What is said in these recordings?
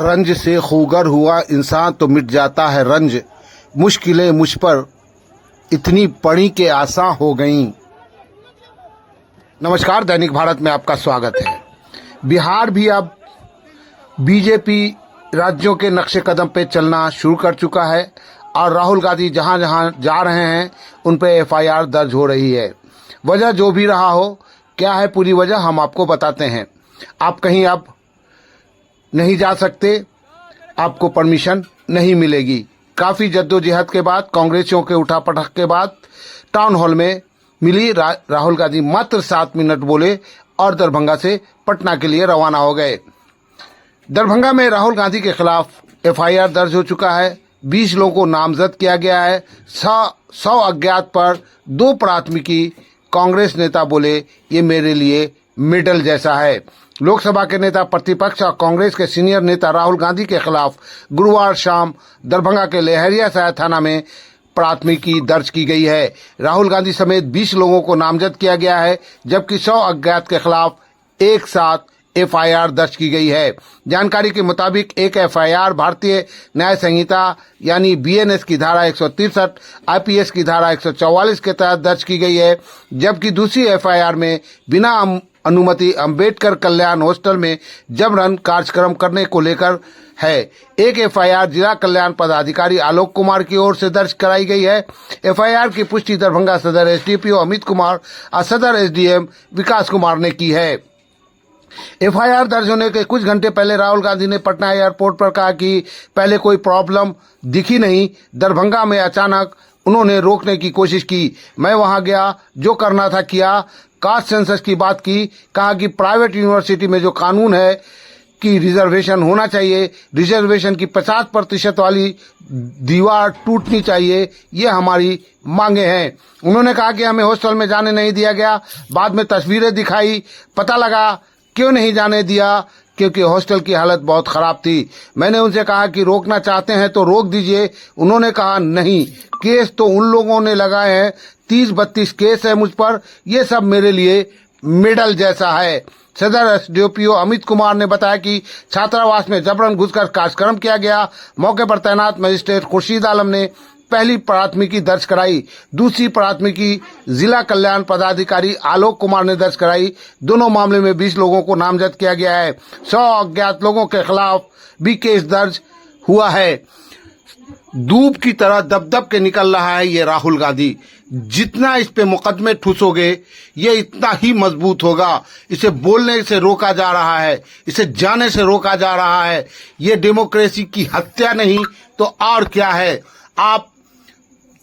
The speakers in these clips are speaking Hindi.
रंज से खूगर हुआ इंसान तो मिट जाता है रंज, मुश्किलें मुझ पर इतनी पड़ी के आसान हो गईं। नमस्कार, दैनिक भारत में आपका स्वागत है। बिहार भी अब बीजेपी राज्यों के नक्शे कदम पे चलना शुरू कर चुका है और राहुल गांधी जहां जहां जा रहे हैं उन पे एफआईआर दर्ज हो रही है। वजह जो भी रहा हो, क्या है पूरी वजह हम आपको बताते हैं। आप कहीं अब नहीं जा सकते, आपको परमिशन नहीं मिलेगी। काफ़ी जद्दोजहद के बाद, कांग्रेसियों के उठापटक के बाद टाउन हॉल में मिली राहुल गांधी मात्र 7 मिनट बोले और दरभंगा से पटना के लिए रवाना हो गए। दरभंगा में राहुल गांधी के खिलाफ एफआईआर दर्ज हो चुका है। 20 लोगों को नामजद किया गया है। 100 अज्ञात पर 2 प्राथमिकी। कांग्रेस नेता बोले ये मेरे लिए मेडल जैसा है। लोकसभा के नेता प्रतिपक्ष और कांग्रेस के सीनियर नेता राहुल गांधी के खिलाफ गुरुवार शाम दरभंगा के लहरियासराय थाना में प्राथमिकी दर्ज की गई है। राहुल गांधी समेत 20 लोगों को नामजद किया गया है, जबकि 100 अज्ञात के खिलाफ एक साथ एफआईआर दर्ज की गई है। जानकारी के मुताबिक एक एफआईआर भारतीय न्याय संहिता यानी बीएनएस की धारा 163, आईपीएस की धारा 144 के तहत दर्ज की गई है, जबकि दूसरी एफआईआर में बिना अनुमति अंबेडकर कल्याण हॉस्टल में जबरन कार्यक्रम करने को लेकर है। एक एफआईआर जिला कल्याण पदाधिकारी आलोक कुमार की ओर से दर्ज कराई गई है। एफआईआर की पुष्टि दरभंगा सदर एसडीपीओ अमित कुमार और सदर एसडीएम विकास कुमार ने की है। एफआईआर दर्ज होने के कुछ घंटे पहले राहुल गांधी ने पटना एयरपोर्ट पर कहा कि पहले कोई प्रॉब्लम दिखी नहीं, दरभंगा में अचानक उन्होंने रोकने की कोशिश की। मैं वहां गया, जो करना था किया। कास्ट सेंसस की बात की, कहा कि प्राइवेट यूनिवर्सिटी में जो कानून है कि रिजर्वेशन होना चाहिए, रिजर्वेशन की 50% वाली दीवार टूटनी चाहिए, ये हमारी मांगे हैं। उन्होंने कहा कि हमें हॉस्टल में जाने नहीं दिया गया। बाद में तस्वीरें दिखाई, पता लगा क्यों नहीं जाने दिया, क्योंकि हॉस्टल की हालत बहुत खराब थी। मैंने उनसे कहा कि रोकना चाहते हैं तो रोक दीजिए। उन्होंने कहा नहीं, केस तो उन लोगों ने लगाए हैं, 30-32 केस है मुझ पर, ये सब मेरे लिए मेडल जैसा है। सदर एसडीपीओ अमित कुमार ने बताया कि छात्रावास में जबरन घुसकर कार्यक्रम किया गया। मौके पर तैनात मजिस्ट्रेट खुर्शीद आलम ने पहली प्राथमिकी दर्ज कराई। दूसरी प्राथमिकी जिला कल्याण पदाधिकारी आलोक कुमार ने दर्ज कराई। दोनों मामले में 20 लोगों को नामजद किया गया है। 100 अज्ञात लोगों के खिलाफ भी केस दर्ज हुआ है। धूप की तरह दबदब के निकल रहा है ये राहुल गांधी। जितना इस पे मुकदमे ठूसोगे ये इतना ही मजबूत होगा। इसे बोलने से रोका जा रहा है, इसे जाने से रोका जा रहा है। ये डेमोक्रेसी की हत्या नहीं तो और क्या है। आप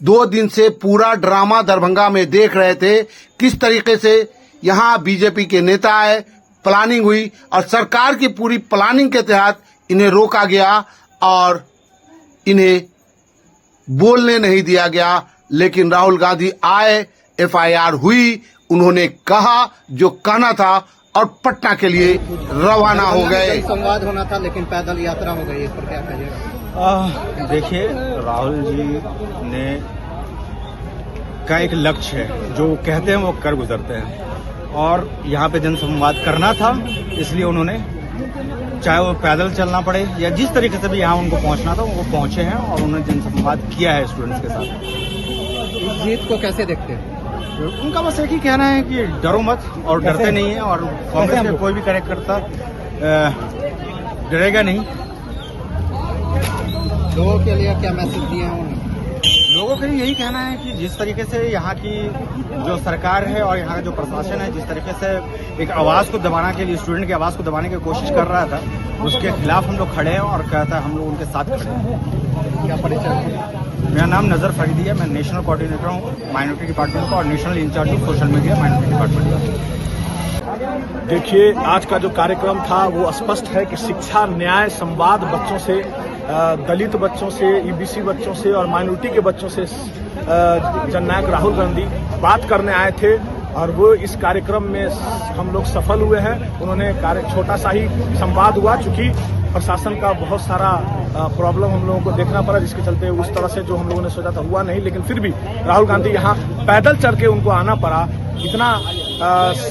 2 दिन से पूरा ड्रामा दरभंगा में देख रहे थे, किस तरीके से यहाँ बीजेपी के नेता आए, प्लानिंग हुई और सरकार की पूरी प्लानिंग के तहत इन्हें रोका गया और इन्हें बोलने नहीं दिया गया। लेकिन राहुल गांधी आए, एफआईआर हुई, उन्होंने कहा जो कहना था और पटना के लिए रवाना हो गए। संवाद होना था लेकिन पैदल यात्रा हो गई, इस पर क्या कहिएगा? देखिए, राहुल जी ने का एक लक्ष्य है, जो कहते हैं वो कर गुजरते हैं और यहाँ पे जनसंवाद करना था, इसलिए उन्होंने चाहे वो पैदल चलना पड़े या जिस तरीके से भी यहाँ उनको पहुँचना था वो पहुँचे हैं और उन्होंने जनसंवाद किया है स्टूडेंट्स के साथ। इस जीत को कैसे देखते हैं? उनका बस एक ही कहना है कि डरो मत, और डरते नहीं है और कांग्रेस के कोई भी कार्यकर्ता डरेगा नहीं। लोगों के लिए क्या मैसेज दिए हैं उन्होंने? लोगों के लिए यही कहना है कि जिस तरीके से यहाँ की जो सरकार है और यहाँ का जो प्रशासन है, जिस तरीके से एक आवाज़ को दबाने के लिए, स्टूडेंट की आवाज़ को दबाने की कोशिश कर रहा था, उसके खिलाफ हम लोग खड़े हैं और कहता है हम लोग उनके साथ खड़े हैं। क्या परिचय? मेरा नाम नजर फरीदी है, मैं नेशनल कोऑर्डिनेटर हूँ माइनॉरिटी डिपार्टमेंट का और नेशनल इंचार्ज हूँ सोशल मीडिया माइनॉरिटी डिपार्टमेंट का। देखिए, आज का जो कार्यक्रम था वो स्पष्ट है कि शिक्षा, न्याय, संवाद बच्चों से, दलित बच्चों से, ईबीसी बच्चों से और माइनॉरिटी के बच्चों से जननायक राहुल गांधी बात करने आए थे और वो इस कार्यक्रम में हम लोग सफल हुए हैं। उन्होंने छोटा सा ही संवाद हुआ, चूंकि प्रशासन का बहुत सारा प्रॉब्लम हम लोगों को देखना पड़ा, जिसके चलते उस तरह से जो हम लोगों ने सोचा था हुआ नहीं। लेकिन फिर भी राहुल गांधी यहाँ पैदल चल के उनको आना पड़ा, इतना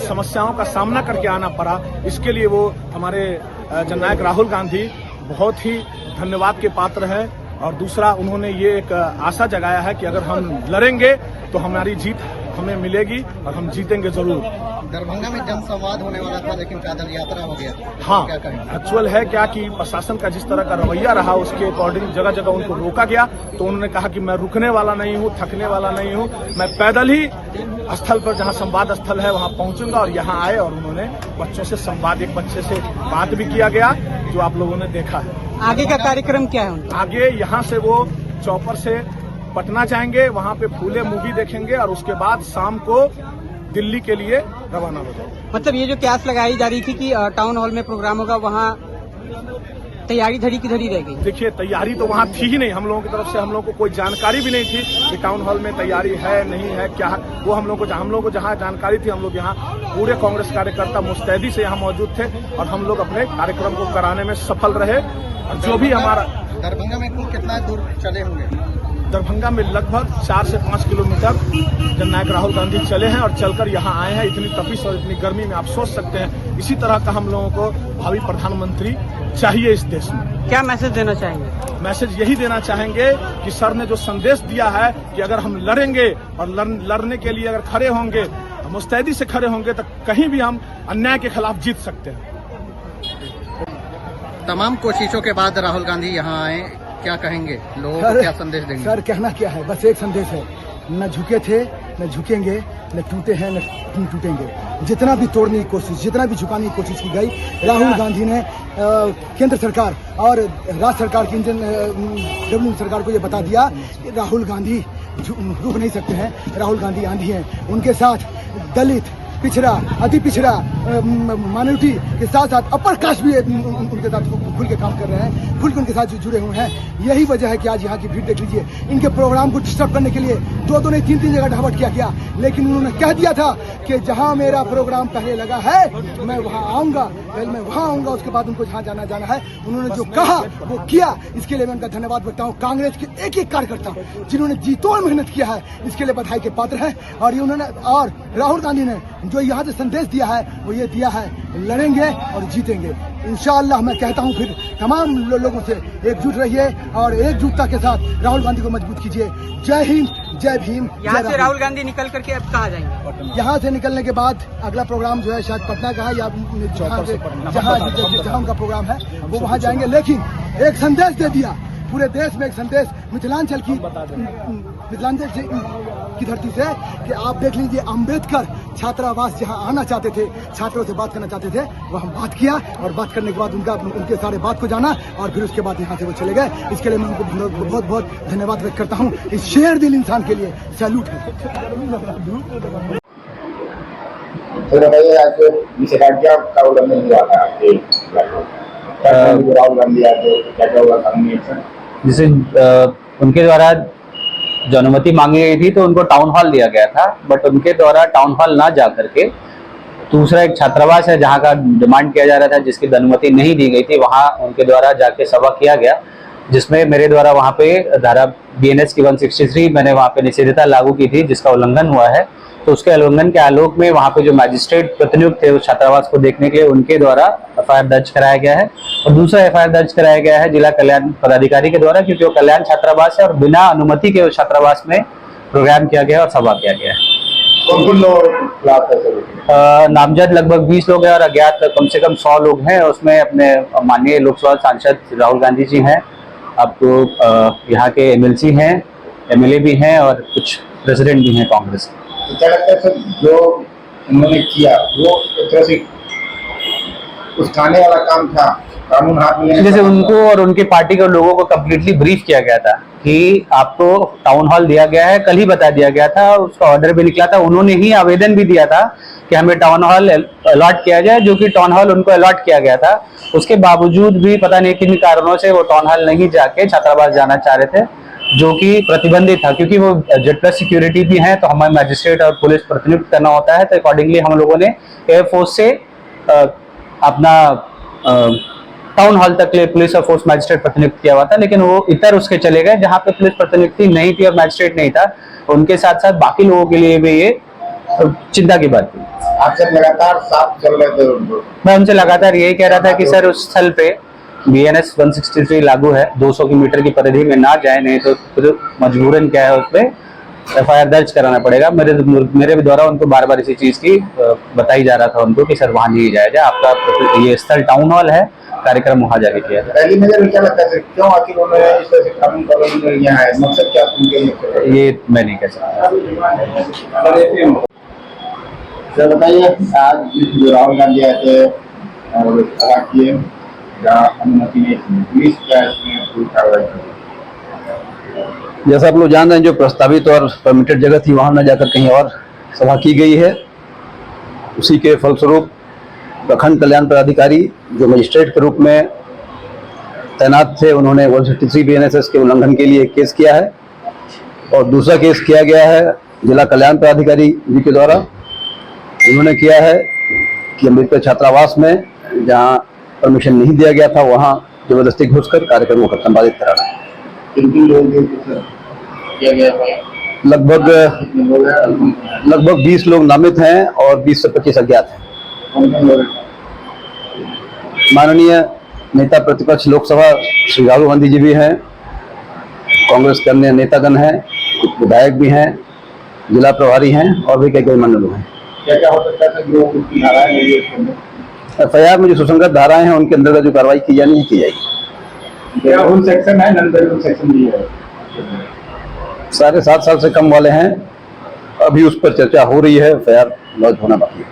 समस्याओं का सामना करके आना पड़ा। इसके लिए वो हमारे जननायक राहुल गांधी बहुत ही धन्यवाद के पात्र है। और दूसरा, उन्होंने ये एक आशा जगाया है कि अगर हम लड़ेंगे तो हमारी जीत हमें मिलेगी और हम जीतेंगे जरूर। दरभंगा में जनसंवाद होने वाला था लेकिन पैदल यात्रा हो गया। हाँ, क्या कहेंगे? एक्चुअल है क्या कि प्रशासन का जिस तरह का रवैया रहा उसके अकॉर्डिंग जगह जगह उनको रोका गया, तो उन्होंने कहा कि मैं रुकने वाला नहीं हूँ, थकने वाला नहीं हूँ, मैं पैदल ही स्थल पर जहाँ संवाद स्थल है वहाँ पहुंचूंगा। और यहाँ आए और उन्होंने बच्चों से संवाद, एक बच्चे से बात भी किया गया जो आप लोगों ने देखा है। आगे का कार्यक्रम क्या है उनका? आगे यहाँ से वो चौपर से पटना जाएंगे, वहाँ पे फूले मूवी देखेंगे और उसके बाद शाम को दिल्ली के लिए रवाना हो जाएंगे। मतलब ये जो क्यास लगाई जा रही थी कि टाउन हॉल में प्रोग्राम होगा, वहाँ तैयारी धड़ी की धड़ी रह गई। देखिए, तैयारी तो वहाँ थी ही नहीं। हम लोगों की तरफ से हम लोगों को कोई जानकारी भी नहीं थी कि टाउन हॉल में तैयारी है नहीं है क्या है। वो हम लोगों को जहाँ जानकारी थी, हम लोग यहाँ पूरे कांग्रेस कार्यकर्ता मुस्तैदी से यहाँ मौजूद थे और हम लोग अपने कार्यक्रम को कराने में सफल रहे। और जो भी हमारा दरभंगा में कुल कितना दूर चले होंगे? दरभंगा में लगभग 4 से 5 किलोमीटर जननायक राहुल गांधी चले हैं और चलकर यहाँ आए हैं। इतनी तपिश और इतनी गर्मी में आप सोच सकते हैं। इसी तरह का हम लोगों को भावी प्रधानमंत्री चाहिए इस देश में। क्या मैसेज देना चाहेंगे? मैसेज यही देना चाहेंगे कि सर ने जो संदेश दिया है कि अगर हम लड़ेंगे और लड़ने के लिए अगर खड़े होंगे, मुस्तैदी से खड़े होंगे, तो कहीं भी हम अन्याय के खिलाफ जीत सकते हैं। तमाम कोशिशों के बाद राहुल गांधी यहाँ आए, क्या कहेंगे? लोगों को क्या संदेश देंगे? सर, कहना क्या है, बस एक संदेश है, न झुके थे न झुकेंगे, न टूटे हैं न टूटेंगे। जितना भी तोड़ने की कोशिश, जितना भी झुकाने की कोशिश की गई, राहुल गांधी ने केंद्र सरकार और राज्य सरकार की इंडियन सरकार को ये बता दिया कि राहुल गांधी रुक नहीं सकते हैं, राहुल गांधी आंधी हैं। उनके साथ दलित, पिछड़ा, अति पिछड़ा, माइनॉरिटी के साथ साथ अपर कास्ट भी उनके साथ खुल के काम कर रहे हैं, खुल के उनके साथ जुड़े हुए हैं। यही वजह है कि आज यहाँ की भीड़ देख लीजिए। इनके प्रोग्राम को डिस्टर्ब करने के लिए 2 नहीं 3 जगह ढावट किया गया, लेकिन उन्होंने कह दिया था कि जहाँ मेरा प्रोग्राम पहले लगा है मैं वहाँ आऊँगा, पहले मैं वहाँ आऊँगा, उसके बाद उनको जहाँ जाना है। उन्होंने जो कहा वो किया, इसके लिए मैं उनका धन्यवाद करता हूँ। कांग्रेस के एक एक कार्यकर्ता जिन्होंने जी तोड़ मेहनत किया है, इसके लिए बधाई के पात्र है। और ये उन्होंने, और राहुल गांधी ने जो यहाँ से संदेश दिया है वो ये दिया है, लड़ेंगे और जीतेंगे इंशाअल्लाह। मैं कहता हूँ फिर तमाम लोगों से एकजुट रहिए और एकजुटता के साथ राहुल गांधी को मजबूत कीजिए। जय हिंद, जय भीम। यहाँ से राहुल गांधी निकल करके अब कहाँ जाएंगे? यहाँ से निकलने के बाद अगला प्रोग्राम जो है शायद पटना का है या जहाँ उनका प्रोग्राम है वो वहाँ जाएंगे। लेकिन एक संदेश दे दिया पूरे देश में, एक संदेश मिथिलांचल की धरती से कि आप देख लीजिए, अम्बेडकर छात्रावास जहां आना चाहते थे, छात्रों से बात करना चाहते थे, वो हम बात किया और बात करने के बाद उनके सारे बात को जाना और फिर उसके बाद यहाँ से वो चले गए। इसके लिए मैं उनको बहुत बहुत धन्यवाद व्यक्त करता हूँ। इस शेर दिल इंसान के लिए सैल्यूट है। तो बताइए, आज निषेधाज्ञा का उल्लंघन हुआ था राहुल गांधी आए, क्या हुआ कानूनी एक्शन? जिसे उनके द्वारा जो अनुमति मांगी गई थी तो उनको टाउन हॉल दिया गया था, बट उनके द्वारा टाउन हॉल ना जा करके दूसरा एक छात्रावास है जहां का डिमांड किया जा रहा था, जिसकी अनुमति नहीं दी गई थी, वहां उनके द्वारा जाके सभा किया गया, जिसमें मेरे द्वारा वहां पे धारा BNS की 163 मैंने वहां पे निषेधता लागू की थी, जिसका उल्लंघन हुआ है। तो उसके उल्लंघन के आलोक में वहां पे जो मैजिस्ट्रेट प्रतिनियुक्त थे उस छात्रावास को देखने के लिए, उनके द्वारा FIR दर्ज कराया गया है। और दूसरा FIR दर्ज कराया गया है जिला कल्याण पदाधिकारी के द्वारा, क्योंकि वो कल्याण छात्रावास है और बिना अनुमति के उस छात्रावास में प्रोग्राम किया गया और सभा किया गया है। कौन लोग नामजद लगभग 20 लोग हैं और अज्ञात कम से कम 100 लोग हैं। उसमें अपने माननीय लोकसभा सांसद राहुल गांधी जी हैं, आपको यहाँ के MLC हैं, MLA भी हैं और कुछ प्रेसिडेंट भी हैं कांग्रेस के। क्या लगता है सर, जो उन्होंने किया वो एक तरह से उठाने वाला काम था, कानून हाथ में? जैसे उनको और उनके पार्टी के लोगों को कम्प्लीटली ब्रीफ किया गया था कि आपको टाउन हॉल दिया गया है, कल ही बता दिया गया था, उसका ऑर्डर भी निकला था, उन्होंने ही आवेदन भी दिया था कि हमें टाउन हॉल अलॉट किया जाए, जो कि टाउन हॉल उनको अलॉट किया गया था। उसके बावजूद भी पता नहीं किन कारणों से वो टाउन हॉल नहीं जाके छात्रावास जाना चाह रहे थे, जो कि प्रतिबंधित था, क्योंकि वो Z+ सिक्योरिटी भी है, तो हमें मैजिस्ट्रेट और पुलिस प्रतिनियुक्त करना होता है। तो अकॉर्डिंगली हम लोगों ने एयरफोर्स से अपना टाउन हॉल तक ले पुलिस और फोर्स मैजिस्ट्रेट प्रतिनियुक्त किया हुआ था, लेकिन वो इतर उसके चले गए जहां पे पुलिस प्रतिनियुक्ति नहीं थी और मैजिस्ट्रेट नहीं था। उनके साथ साथ बाकी लोगों के लिए भी ये चिंता की बात थी। आपसे लगातार साथ चल रहे थे? मैं उनसे लगातार यही कह रहा था कि सर उस स्थल पे BNS 163 लागू है, 200 मीटर की परिधि में ना जाए, नहीं तो फिर मजबूरन क्या है उस पर FIR दर्ज कराना पड़ेगा। मेरे द्वारा उनको बार बार इसी चीज की बताई जा रहा था उनको कि सर वहाँ नहीं जाया जाए, आपका ये स्थल टाउन हॉल है, कार्यक्रम वहाँ जाके किया जाए। पहली नजर में क्या लगता है सर, क्यों आखिर उन्होंने इस तरह से कानून का यहाँ है, मकसद क्या उनके? ये मैं नहीं कह सकता। सर बताइए, आज जो राहुल गांधी आए थे और सभा किए, अनुमति नहीं थी, पुलिस क्या इसमें पूरी कार्रवाई की? जैसा आप लोग जान रहे हैं, जो प्रस्तावित और परमिटेड जगह थी वहां न जाकर कहीं और सभा की गई है। उसी के फलस्वरूप प्रखंड कल्याण पदाधिकारी जो मजिस्ट्रेट के रूप में तैनात थे, उन्होंने 163 BNSS के उल्लंघन के लिए केस किया है और दूसरा केस किया गया है जिला कल्याण पदाधिकारी जी के द्वारा। उन्होंने किया है कि अम्बेडकर छात्रावास में जहां परमिशन नहीं दिया गया था वहां जबरदस्ती घुसकर कार्यक्रमों को संपादित कराना है। किन लोग किया गया है? लगभग 20 लोग नामित हैं और 20 से 25 अज्ञात हैं। कौन कौन लोग? माननीय नेता प्रतिपक्ष लोकसभा श्री राहुल गांधी जी भी हैं, कांग्रेस के अन्य नेतागण हैं, कुछ विधायक भी हैं, जिला प्रभारी हैं और भी कई मान्य लोग हैं। क्या क्या हो सकता है जो उसकी धाराएं नहीं है? FIR में जो सुसंगत धाराएं हैं उनके अंतर्गत जो कार्रवाई की जानी है की जाएगी। क्या रूल सेक्शन है, नॉन रूल सेक्शन भी है? 7.5 साल से कम वाले हैं, अभी उस पर चर्चा हो रही है, FIR लॉन्च होना बाकी है।